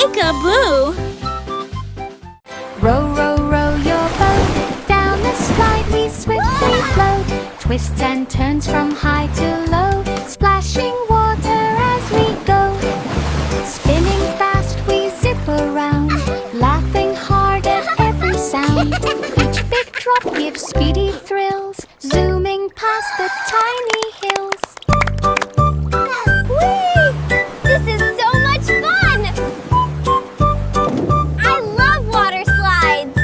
Peek-a-boo! Row, row, row your boat down the slide we swiftly float. Twists and turns from high to low, splashing water as we go. Spinning fast we zip around, laughing hard at every sound. Each big drop gives speedy thrills, zooming past the tiny hills. Whee! This is so much fun! I love water slides!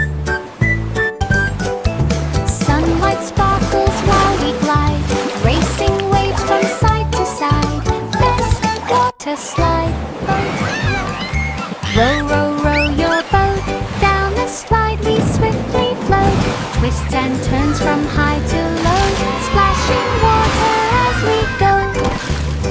Sunlight sparkles while we glide, racing waves from side to side. Best water slide boat. Row, row, row your boat down the slide we swiftly float. Twists and turns from high to low, splashing water as we go.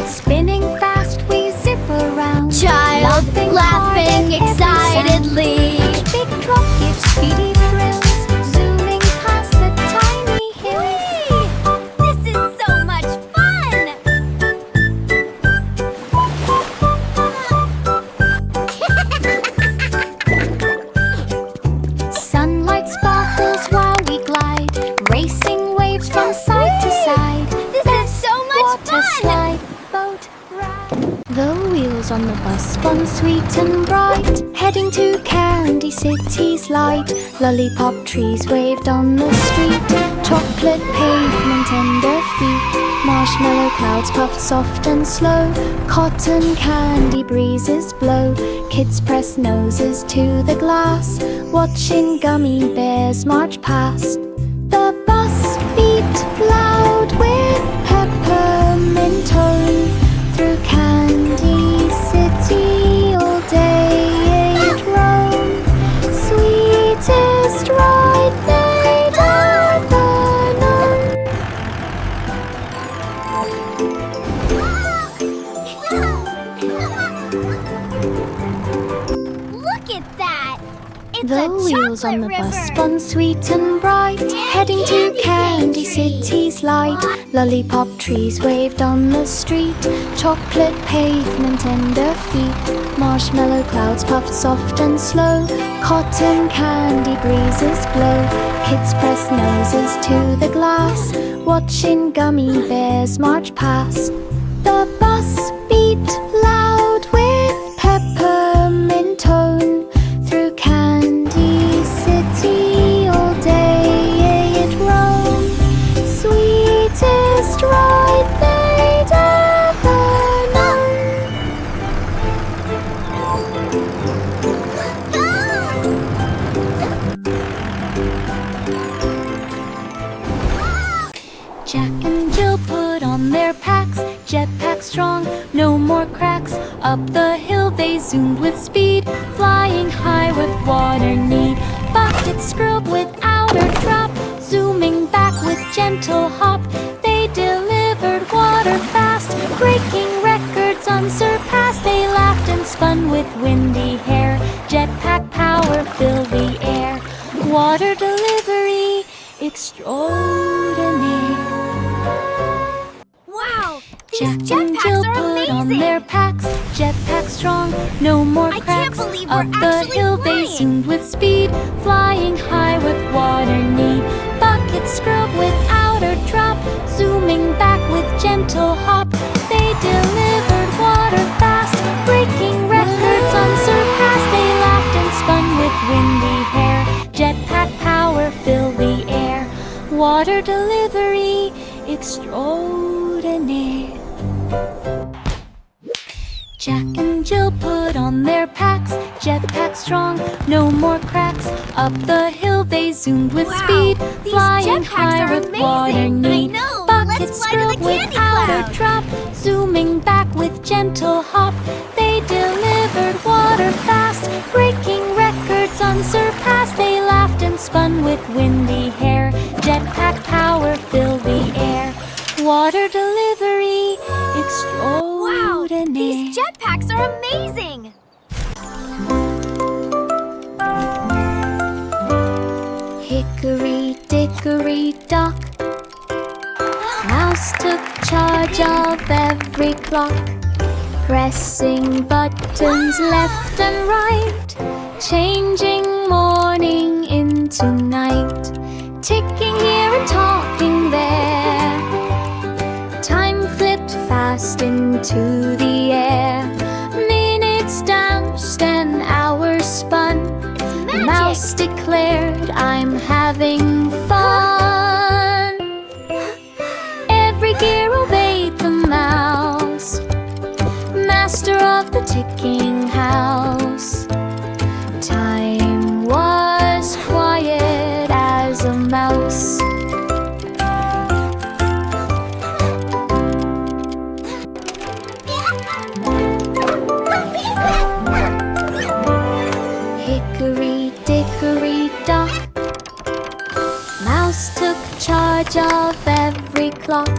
Spinning fast we zip around, Child laughing excitedly. Each big drop gives speedy thrills, zooming past the tiny hills. This is so much fun! Sunlight sparkles while we glide, racing waves from side to side. This is so much Water fun! slide boat ride. The wheels on the bus spun sweet and bright, heading to Candy City's light. Lollipop trees waved on the street, chocolate pavement under feet. Marshmallow clouds puffed soft and slow, cotton candy breezes blow. Kids press noses to the glass, watching gummy bears march past. The bus beat loud with peppermint tone, through Candy City all day it roamed. Sweetest ride they'd ever known. Look at that! It's The a wheels on the chocolate bus river. spun sweet and bright, heading to Candy City's light. Lollipop trees waved on the street, chocolate pavement under feet. Marshmallow clouds puffed soft and slow, cotton candy breezes blow. Kids press noses to the glass, watching gummy bears march past. The bus beat loud with peppermint tone, through Candy City all day it roamed. Sweetest ride they'd ever known. Jack and Jill put on their packs, jetpack strong, no more cracks. Up the hill they zoomed with speed, flying high with water need. Bucket scrub without a drop, zooming back with gentle hop. They delivered water fast, breaking records unsurpassed. They laughed and spun with windy hair, jetpack power filled the air. Water delivery extraordinaire. Wow! These Jack and jetpacks Jill are put on amazing! their packs, jetpack strong, no more I can't cracks. believe we're Up the actually hill they flying. zoomed with speed, flying high with water need. Bucket scrub without a drop, zooming back with gentle hop. They delivered water fast, breaking records unsurpassed. They laughed and spun with windy hair, jetpack power filled the air. Water delivery extraordinaire. Jack and Jill put on their packs, jetpack strong, no more cracks. Up the hill they zoomed with Wow, speed, these flying jetpacks high are with water amazing. I need. know, Bucket let's fly to the scrub candy without a clouds. drop, zooming back with gentle hop. They delivered water fast, breaking records unsurpassed. They laughed and spun with windy hair, jetpack power filled the air. Water delivery extraordinaire. Wow! These jetpacks are amazing! Hickory dickory dock, Mouse took charge of every clock. pressing buttons left and right, changing morning into night, ticking here and talking there. Time flipped fast into the air. Minutes danced and hours spun. The mouse declared, "I'm having fun." Every gear obeyed the mouse, master of the ticking house. Time was quiet as a mouse. Hickory dickory dock, mouse took charge of every clock,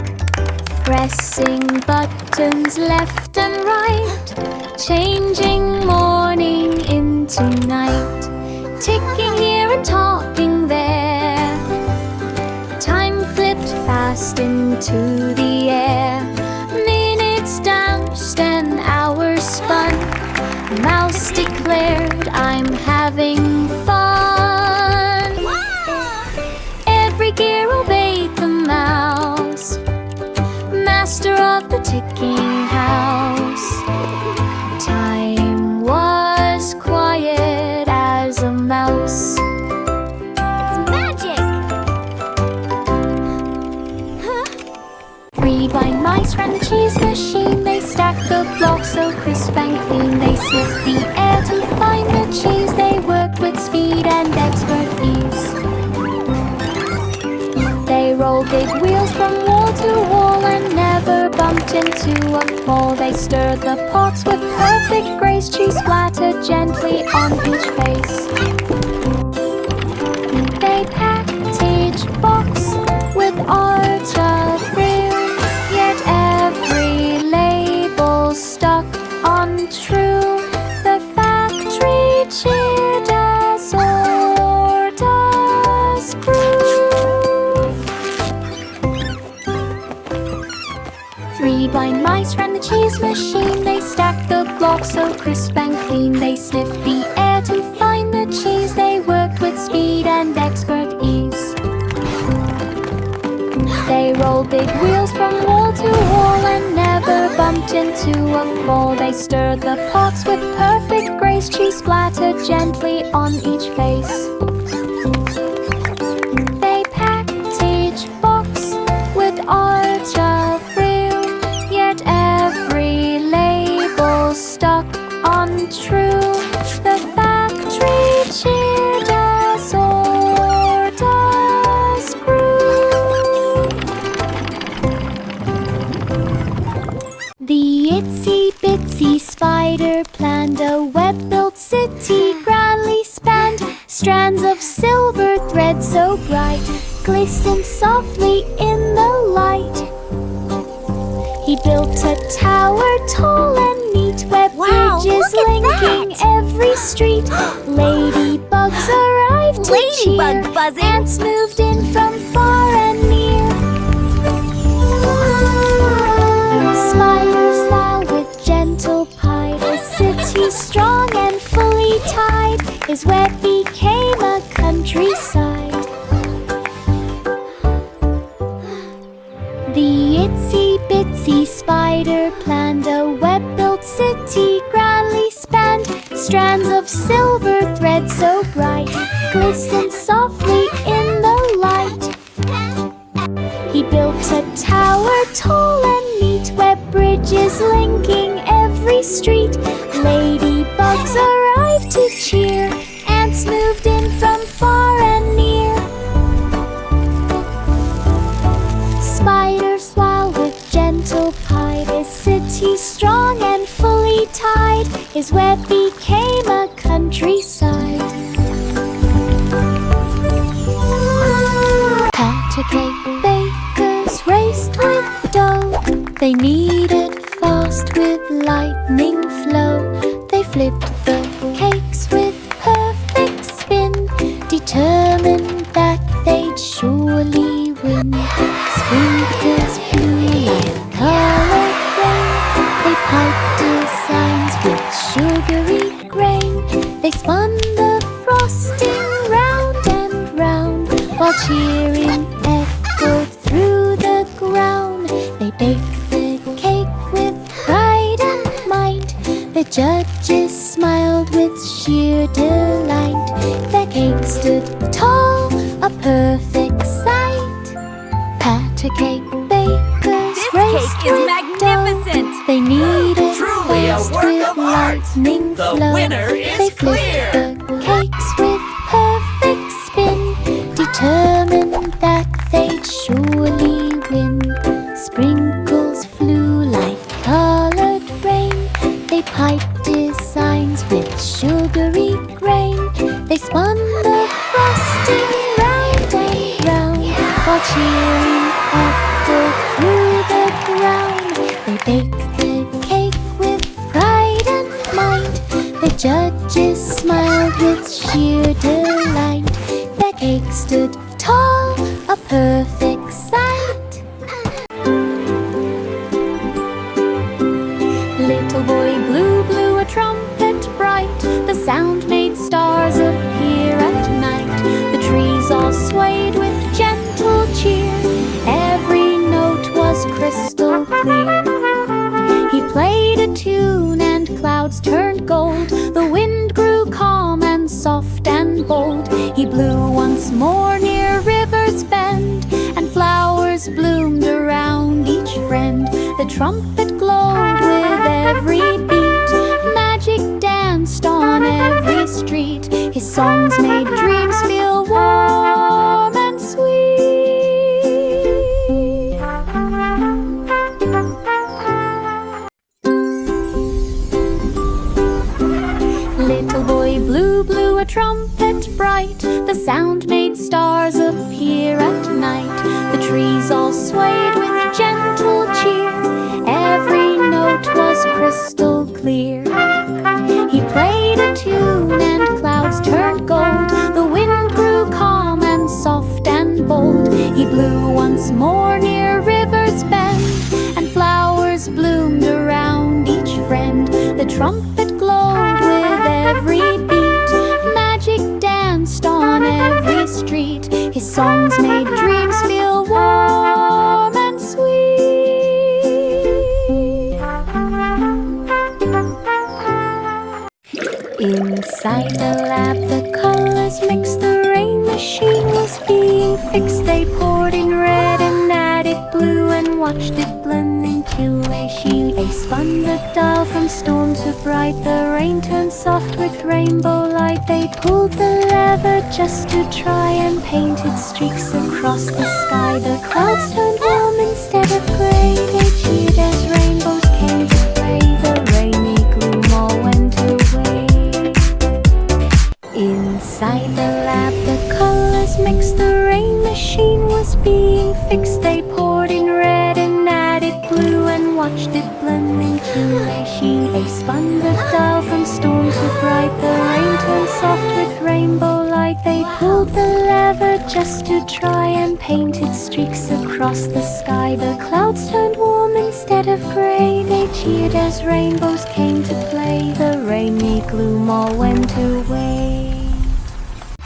pressing buttons left and right, changing morning into night, ticking here and talking there. Time flipped fast into the air. Minutes danced and hours spun. The mouse declared, "I'm having fun." Every gear obeyed the mouse, master of the ticking house. Time was quiet as a mouse. It's magic! 3 blind mice ran the cheese machine. They stacked the blocks so crisp and clean. They sniffed the air to find the cheese. They worked with speed and expert ease. They rolled big wheels from wall to wall and never bumped into a fall. They stirred the pots with perfect grace. Cheese splattered gently on each face. They packed each box with art of real, yet every label stuck untrue. The factory cheered as orders grew. 3 blind mice ran the cheese machine. They stacked the blocks so crisp and clean. They sniffed the air to find the cheese. They worked with speed and expert ease. They rolled big wheels from wall to wall and never bumped into a fall. They stirred the pots with perfect grace. Cheese splattered gently on each face. They packed each box with art of real, yet every label stuck untrue. The factory cheered as orders grew. The itsy bitsy spider planned a web-built city, grandly spanned. Strands of silver thread so bright glistened softly in the light. He built a tower tall and neat, web bridges linking every street. Ladybugs arrived to cheer. Ladybug buzzing. Ants moved in from far and near. Spiders fly with gentle pie. The city strong and fully tied. His web became a countryside. The itsy bitsy spider planned a web-built city, grandly spanned. Strands of silver thread so bright glistened softly in the light. He built a tower tall and neat, web bridges linking every street. Ladybugs arrived to cheer. Ants moved in from far and near. Spiders swirl with gentle pie. His city strong and fully tied. His web became a countryside. Powder cake bakers raced with dough. They kneaded fast with lightning flow. They flipped the cakes with perfect spin, determined that they'd surely win. Sprinkles flew like colored rain. They piped designs with sugary grain. They spun the frosting round and round, while cheering echoed through the ground. They baked the cake with pride and might. The judges smiled with sheer delight. Their cake stood tall, a perfect sight. Patter cake bakers This raced cake is with magnificent! dough. They kneaded Truly a fast work with of art. lightning The flow. winner is They flipped clear. the cakes with perfect spin, determined that they'd surely win. Sprinkles flew like colored rain. They piped designs with sugary grain. They spun the frosting round and round, while cheering echoed through the ground. They baked the cake with pride and might. The judges smiled with sheer delight. Their cake stood tall, a perfect sight. Little boy Blue blew a trumpet bright. The sound made stars appear at night. The trees all swayed with gentle cheer. Every note was crystal clear. He played a tune and clouds turned gold. The wind grew calm and soft and bold. He blew once more near River's Bend, and flowers bloomed around each friend. The trumpet glowed with every beat. Magic danced on every street. His songs made dreams feel warm and sweet. Little boy Blue blew a trumpet bright. The sound made stars appear at night. The trees all swayed with gentle cheer. Every note was crystal clear. He played a tune and clouds turned gold. The wind grew calm and soft and bold. He blew once more near River's Bend, and flowers bloomed around each friend. The trumpet glowed with every beat. Magic danced on every street. His songs made dreams feel warm and sweet. Inside the lab, the colors mixed. The rain machine was being fixed. They poured in red and added blue and watched it blend into a sheet. They spun the dial from storm to bright. The rain turned soft with rainbow light. They pulled the lever just to try and painted streaks across the sky. The clouds turned warm instead of gray. They cheered as rainbows came to play. The rainy gloom all went away. Inside the lab, the colors mixed. The rain machine was being fixed. They poured in red and added blue and watched it blend into a sheet. They spun the dial from storm to bright. The rain turned soft with rainbow light. They pulled the lever just to try and painted streaks across the sky. The clouds turned warm instead of gray. They cheered as rainbows came to play. The rainy gloom all went away.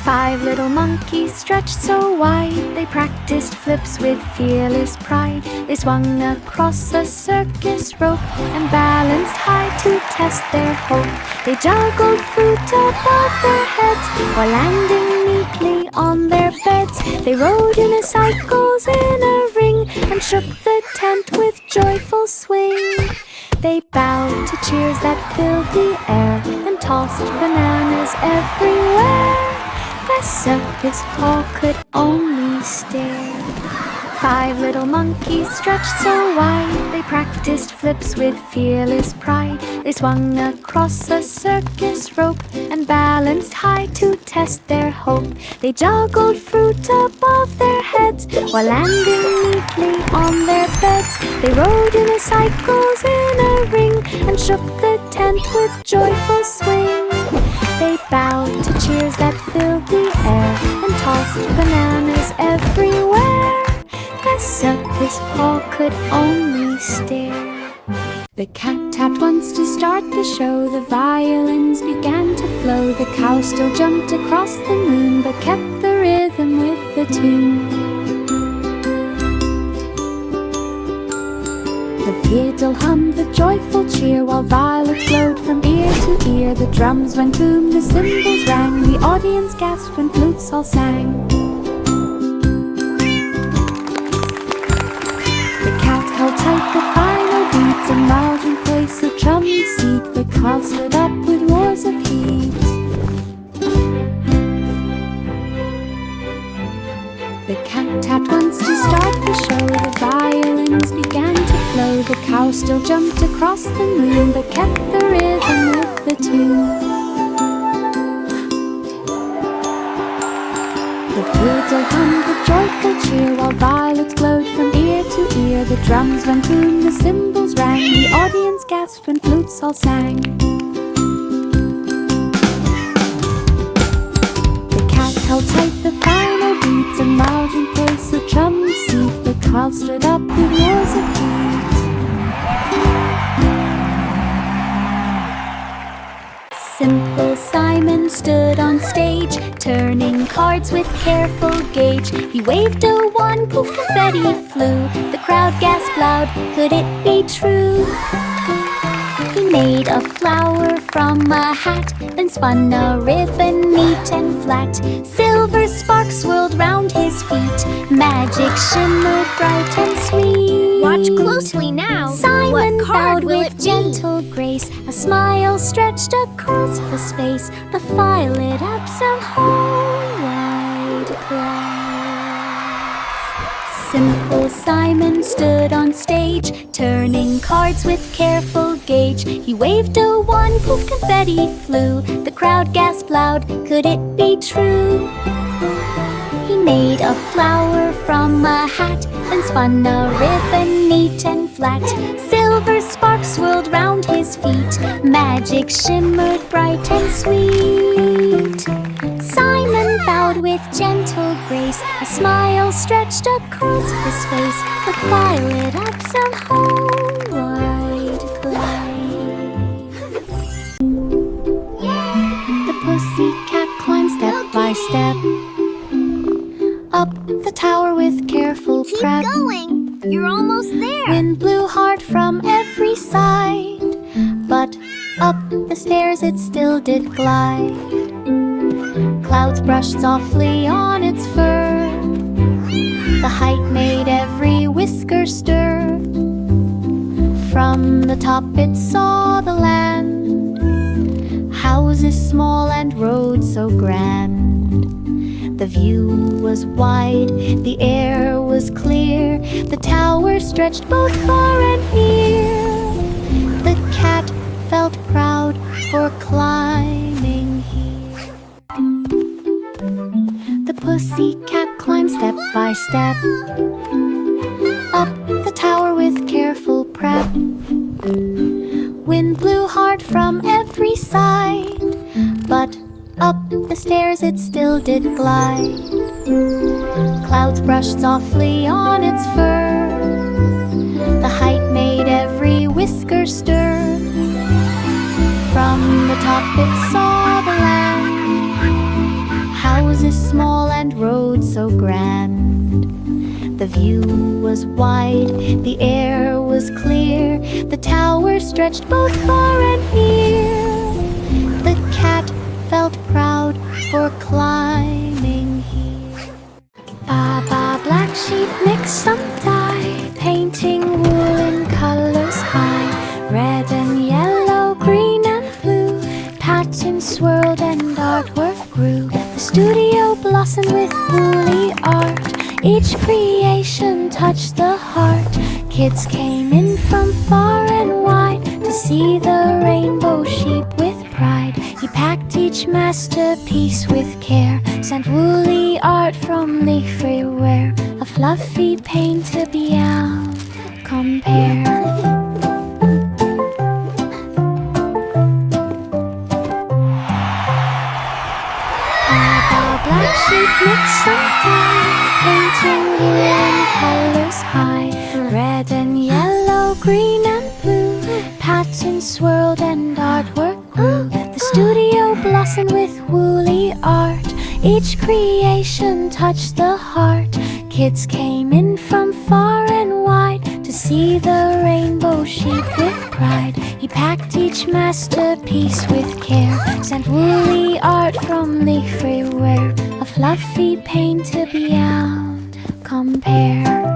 5 little monkeys stretched so wide. They practiced flips with fearless pride. They swung across a circus rope and balanced high to test their hope. They juggled fruit above their heads while landing neatly on their beds. They rode unicycles in a ring and shook the tent with joyful swing. They bowed to cheers that filled the air and tossed bananas everywhere. The circus hall could only stare. 5 little monkeys stretched so wide. They practiced flips with fearless pride. They swung across a circus rope and balanced high to test their hope. They juggled fruit above their heads while landing neatly on their beds. They rode unicycles in a ring and shook the tent with joyful swing. They bowed to cheers that filled the air and tossed bananas everywhere. The circus hall could only stare. The cat tapped once to start the show. The violins began to flow. The cow still jumped across the moon, but kept the rhythm with the tune. The fiddle hummed the joyful cheer, while violets glowed from ear to ear. The drums went boom, the cymbals rang, the audience gasped when flutes all sang. The cat held tight the final beat, a margin place of chummy seat. The cloud stood up with roars of heat. The cat tapped once to start the show. The violins began to flow. The cow still jumped across the moon, but kept the rhythm with the tune. The fiddle hummed the joyful cheer, while violets glowed from ear to ear. The drums went boom, the cymbals rang, the audience gasped when flutes all sang. The cat held tight the final beat, a margin place of chummy seat. The crowd stood up with roars of heat. Simple Simon stood on stage, turning cards with careful gauge. He waved a wand, poof, confetti flew. The crowd gasped loud, could it be true? He made a flower from a hat, then spun a ribbon neat and flat. Silver sparks swirled round his feet, magic shimmered bright and sweet. Watch closely now. Simon What card bowed will with it be? gentle grace, a smile stretched across the space. The fire lit up some whole wide glass. Simple Simon stood on stage, turning cards with careful gauge. He waved a wand, poof, confetti flew. The crowd gasped loud, could it be true? He made a flower from a hat, then spun a ribbon neat and flat. Silver sparks swirled round his feet, magic shimmered bright and sweet. Simon bowed with gentle grace, a smile stretched across his face. The fire lit up some whole wide place. The pussycat climbed step by step up the tower with careful Keep prep. going. You're almost there. Wind blew hard from every side, but up the stairs it still did glide. Clouds brushed softly on its fur. The height made every whisker stir. From the top it saw the land, houses small and roads so grand. The view was wide, the air was clear. The tower stretched both far and near. The cat felt proud for climbing here. The pussycat climbed step by step up the tower with careful prep. Wind blew hard from every side, but up the stairs it still did glide. Clouds brushed softly on its fur. The height made every whisker stir. From the top it saw the land, houses small and roads so grand. The view was wide, the air was clear. The tower stretched both far and near. The cat felt proud for climbing here. Baba black sheep mixed some dye, painting wool in colors high. Red and yellow, green and blue, patterns swirled and artwork grew. The studio blossomed with woolly art, each creation touched the heart. Kids came in from far and wide to see the rainbow sheep with pride. He packed each masterpiece with care, sent woolly art from leafy wear, a fluffy paint to beyond compare. Black sheep mixed some dye, painting wool in colors high. Red and yellow, green and blue, soon swirled and artwork grew. The studio blossomed with woolly art. Each creation touched the heart. Kids came in from far and wide to see the rainbow sheep with pride. He packed each masterpiece with care, sent woolly art from leafy wear, a fluffy painter beyond compare.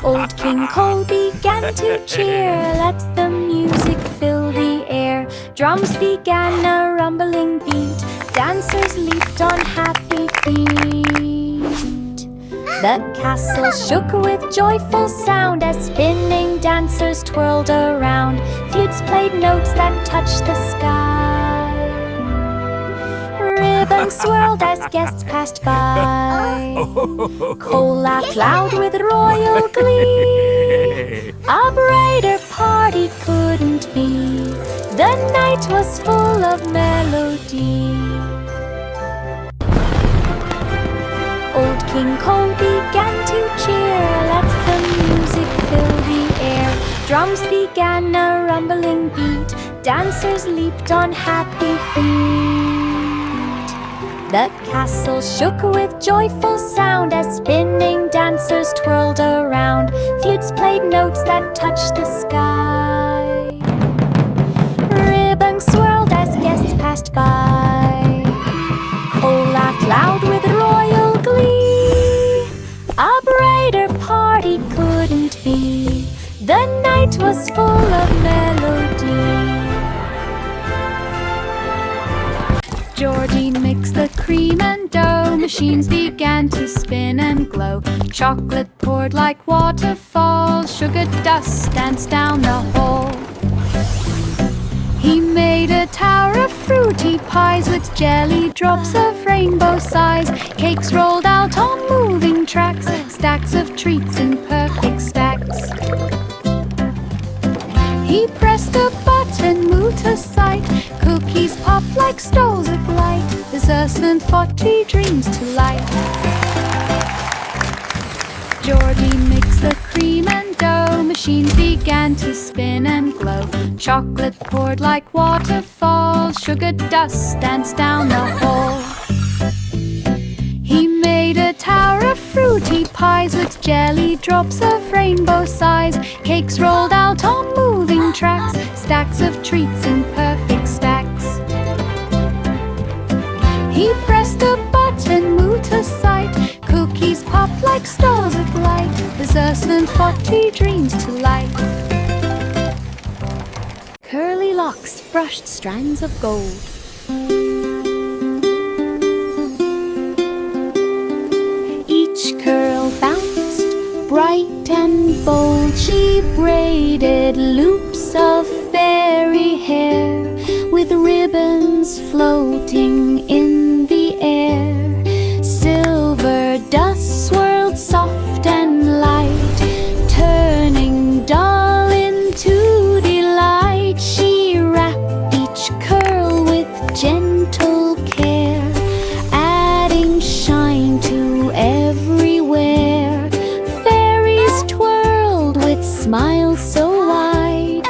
Old King Cole began to cheer, let the music fill the air. Drums began a rumbling beat, dancers leaped on happy feet. The castle shook with joyful sound as spinning dancers twirled around. Flutes played notes that touched the sky. Ribbons swirled as guests passed by. Cole laughed loud with royal glee. A brighter party couldn't be. The night was full of melody. Old King Cole began to cheer, let the music fill the air. Drums began a rumbling beat, dancers leaped on happy feet. The castle shook with joyful sound as spinning dancers twirled around. Flutes played notes that touched the sky. Ribbons swirled as guests passed by. Cole laughed loud with royal glee. A brighter party couldn't be. The night was full of melody. Georgie mixed the cream and dough. Machines began to spin and glow. Chocolate poured like waterfall. Sugar dust danced down the hall. He made a tower of fruity pies with jelly drops of rainbow size. Cakes rolled out on moving tracks, stacks of treats in perfect stacks. He pressed a button, moved to sight. Cookies popped like stoles of light. Desserts and 40 dreams to light. Georgie mixed the cream and dough. Machines began to spin and glow. Chocolate poured like waterfall. Sugar dust danced down the hall. He made a tower of fruity pies with jelly drops of rainbow size. Cakes rolled out on moving tracks, stacks of treats in perfect stacks. He pressed a button, moved to sight. Cookies popped like stars of light. Desserts and 40 dreams to light. Curly locks brushed strands of gold. Each curl bounced bright and bold. She braided loops of fairy hair with ribbons floating in the air. Silver dust swirled soft and light, turning dull into delight. She wrapped each curl with gentle care, adding shine to everywhere. Fairies twirled with smiles so wide,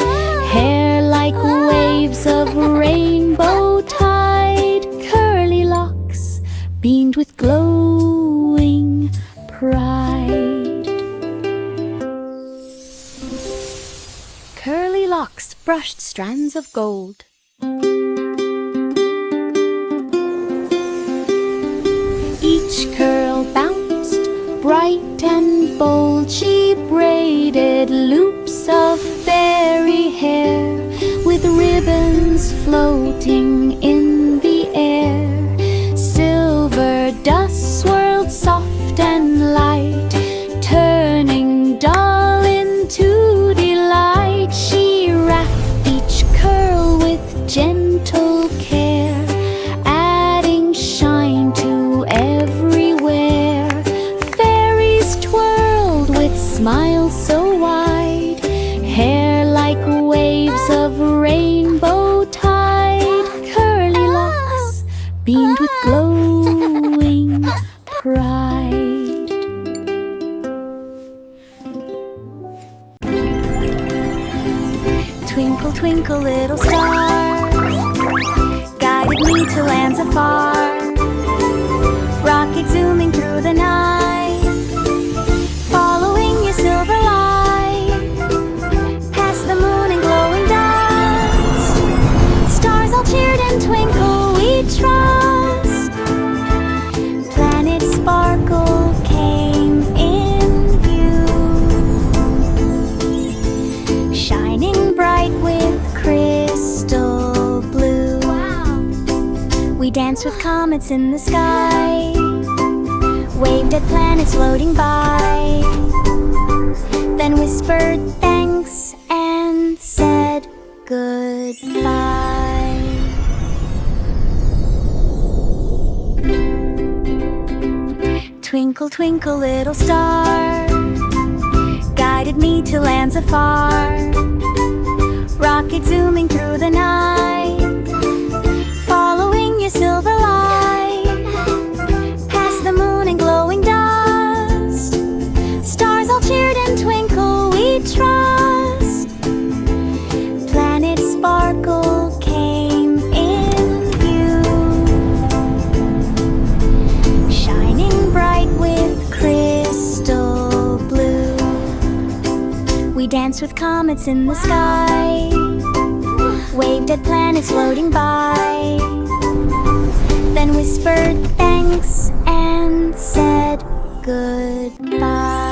hair like waves of rainbow tide. Curly locks beamed with glowing pride. Curly locks brushed strands of gold. Each curl bounced bright and bold. She braided loops of fairy hair with ribbons floating in the air. Silver dust swirled soft and light, turning dull into delight. She wrapped each curl with gentle care, adding shine to everywhere. Fairies twirled with smiles so wide, hair like waves of rainbow tide. Curly locks beamed with glowing pride. Twinkle, twinkle, little star, guided me to lands afar. Rocket zooming through the night, following your silver light, past the moon and glowing dust. Stars all cheered and twinkle, we trust. Planet sparkle came in view, shining bright with crystal blue. Wow. We danced with comets in the sky, waved at planets floating by, then whispered thanks and said goodbye. Twinkle, twinkle, little star, guided me to lands afar. Rocket zooming through the night, following your silver light, past the moon and glowing dust. Stars all cheered and twinkle, we trust. Planet sparkle came in view, shining bright with crystal blue. We danced with comets in the sky, waved at planets floating by, then whispered thanks and said goodbye.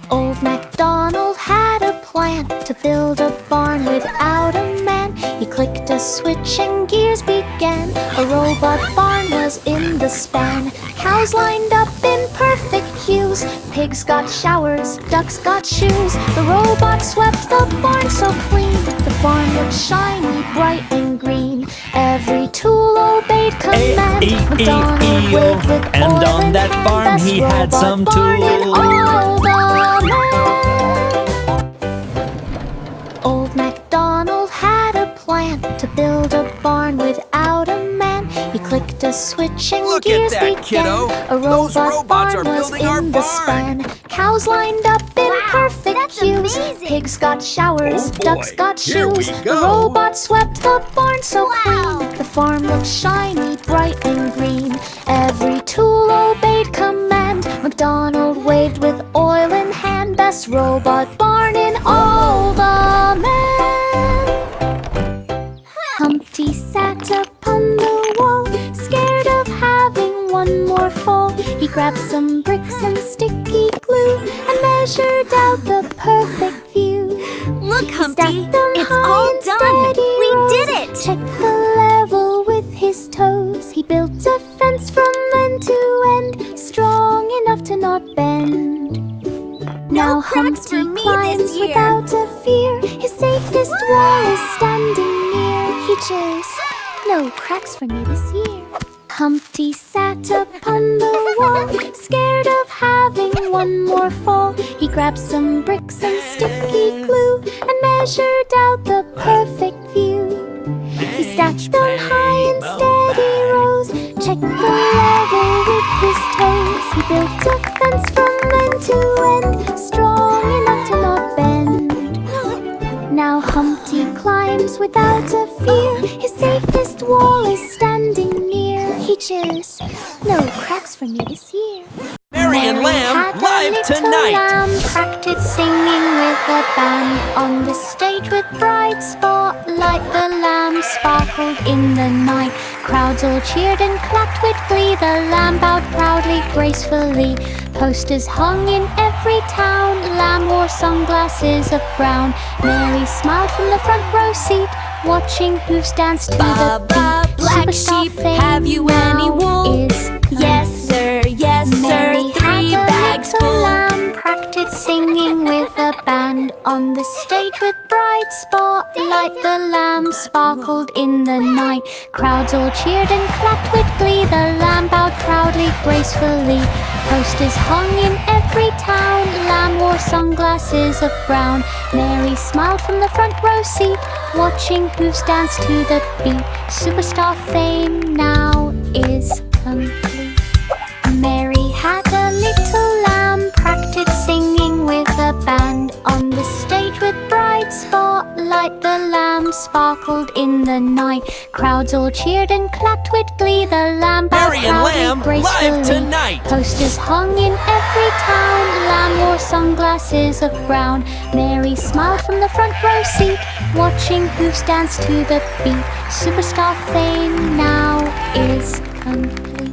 Old MacDonald had a plan to build a barn without a man. He clicked a switch and gears began. A robot barn was in the span. Cows lined up in perfect hues. Pigs got showers, ducks got shoes. The robot swept the barn so clean. The farm looked shiny, bright and green. Every tool obeyed command. MacDonald waved with and oil on in that hand. farm he had some barn in tools. all the land. Old MacDonald had a plan to build a barn without a man. He clicked a switch and Look at gears that, began. kiddo. A Those robot robots barn are was building our in the barn. span. Cows lined up in Wow, perfect that's hues. amazing. Pigs got showers, Oh boy, ducks got here we shoes. go. The robot swept the barn so Wow. clean. The farm looked shiny, bright and green. Every tool obeyed command. MacDonald waved with oil in hand. Best robot barn in all the land. Humpty sat upon the wall, scared of having one more fall. He grabbed some bricks and sticky glue and measured out the perfect view. Look, Humpty, Stacked them it's high all in done. steady We rows. did it. Checked the level with his toes. He built a fence from end to end, strong enough to not bend. Now cracks for Humpty me climbs this year. without a fear. His safest wall is standing near. He just, no cracks for me this year. Humpty sat upon the wall, scared of having one more fall. He grabbed some bricks and sticky glue and measured out the perfect view. He stacked them high in steady rows, checked the level with his toes. He built a fence from end to end, strong enough to not bend. Now Humpty climbs without a fear. His safest wall is standing near. He just, no cracks for me this year. Mary and Mary Lamb had a live little tonight. lamb, practiced singing with a band on the stage with bright spotlight. The lamb sparkled in the night. Crowds all cheered and clapped with glee. The lamb bowed proudly, gracefully. Posters hung in every town. Lamb wore sunglasses of brown. Mary smiled from the front row seat, watching hooves dance to the beat. Black Superstar sheep, fame have you any now wool? is Yes, sir, yes, sir. Mary 3 had a bags little full. lamb, practiced singing with a band on the stage with bright spotlight. The lamb sparkled in the night. Crowds all cheered and clapped with glee. The lamb bowed proudly, gracefully. Posters hung in every town. Lamb wore sunglasses of brown. Mary smiled from the front row seat, watching hooves dance to the beat. Superstar fame now is complete. Mary had a little lamb, practiced singing with a band sparkled in the night. Crowds all cheered and clapped with glee. The lamb bowed Mary and proudly, Lamb gracefully. live tonight. Posters hung in every town. Lamb wore sunglasses of brown. Mary smiled from the front row seat, watching hooves dance to the beat. Superstar fame now is complete.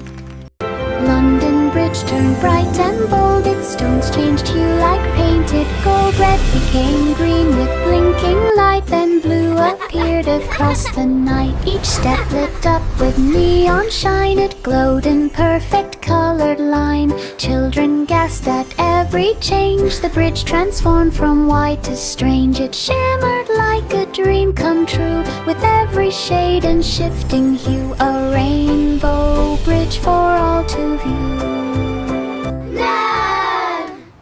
London Bridge turned bright and bold. Its stones changed hue like painted gold. Red became green with blinking light. Then blue appeared across the night. Each step lit up with neon shine. It glowed in perfect colored line. Children gasped at every change. The bridge transformed from white to strange. It shimmered like a dream come true, with every shade and shifting hue. A rainbow bridge for all to view.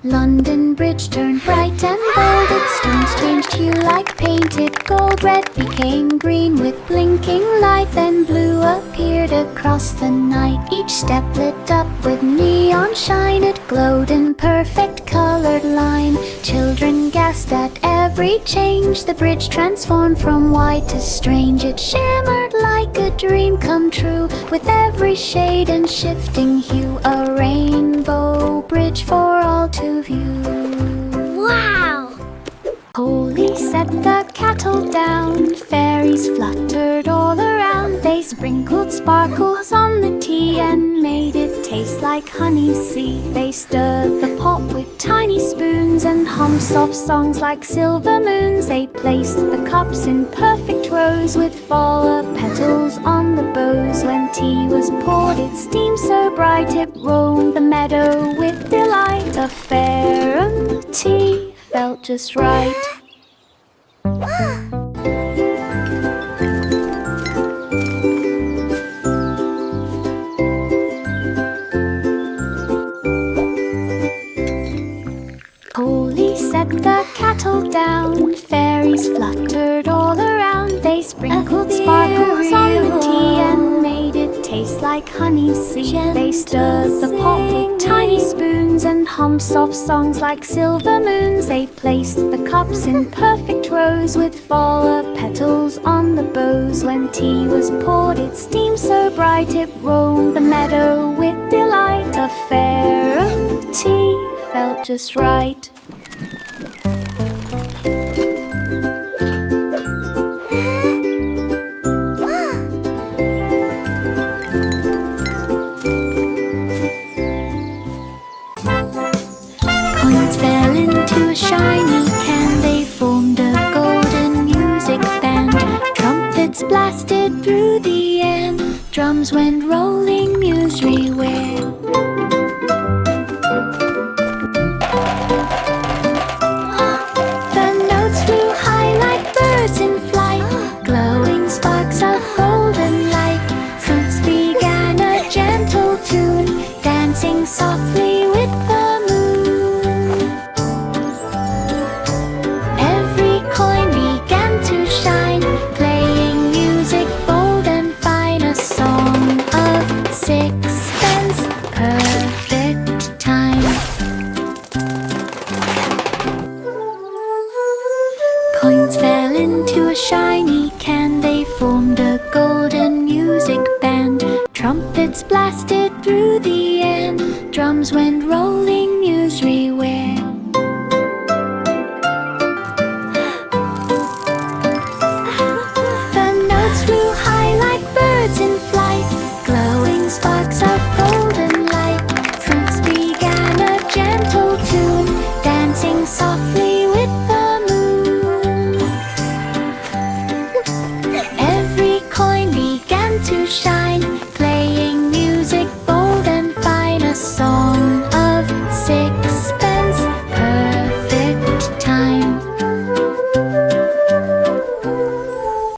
London Bridge turned bright and bold. Its stones changed hue like painted gold. Red became green with blinking light. Then blue appeared across the night. Each step lit up with neon shine. It glowed in perfect colored line. Children gasped at every change. The bridge transformed from white to strange. It shimmered like a dream come true, with every shade and shifting hue. A rainbow bridge for all to view. Wow! Holy set the kettle down. Fairies fluttered all around. They sprinkled sparkles on the tea and made it taste like honey sea. They stirred the pot with tiny spoons and hummed soft songs like silver moons. They placed the cups in perfect rows with flower petals on the bows. When tea was poured, it steamed so bright it roamed the meadow with delight. A fairy tea felt just right. Holy set the kettle down. Fairies fluttered all around. They sprinkled sparkles on the tea and made it taste like honey sea. They stirred the pot with tiny spoons and hummed soft songs like silver moons. They placed the cups in perfect rows with flower petals on the bows. When tea was poured, it steamed so bright it roamed the meadow with delight. A fairy tea felt just right. Coins fell into a shiny can. They formed a golden music band. Trumpets blasted through the air. Drums went rolling musically. The notes flew high like birds in flight, glowing sparks of golden light. Fruits began a gentle tune, dancing softly with the moon. Every coin began to shine, playing music bold and fine. A song of sixpence, perfect time. Coins fell into a shiny can. They formed a golden music band. Trumpets blasted through the air. Drums went rolling musically. The notes flew high like birds in flight, glowing sparks of golden light. Fruits began a gentle tune, dancing softly